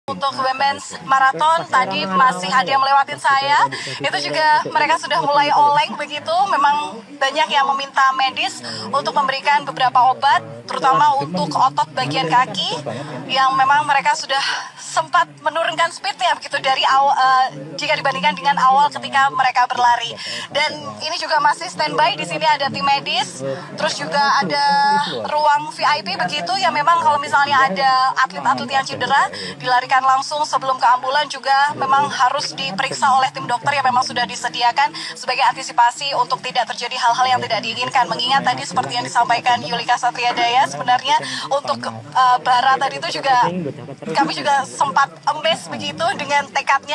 Untuk women's marathon tadi masih ada yang melewatin saya, itu juga mereka sudah mulai oleng begitu. Memang banyak yang meminta medis untuk memberikan beberapa obat, terutama untuk otot bagian kaki yang memang mereka sudah sempat menurunkan speednya begitu dari awal jika dibandingkan dengan awal ketika mereka berlari. Dan ini juga masih standby, di sini ada tim medis, terus juga ada ruang VIP begitu yang memang kalau misalnya ada atlet-atlet yang cedera dilarikan langsung sebelum ke ambulan, juga memang harus diperiksa oleh tim dokter yang memang sudah disediakan sebagai antisipasi untuk tidak terjadi hal-hal yang tidak diinginkan. Mengingat tadi seperti yang disampaikan Yulika Satriadaya, sebenarnya untuk Bara tadi itu juga kami juga sempat amazed begitu dengan tekadnya.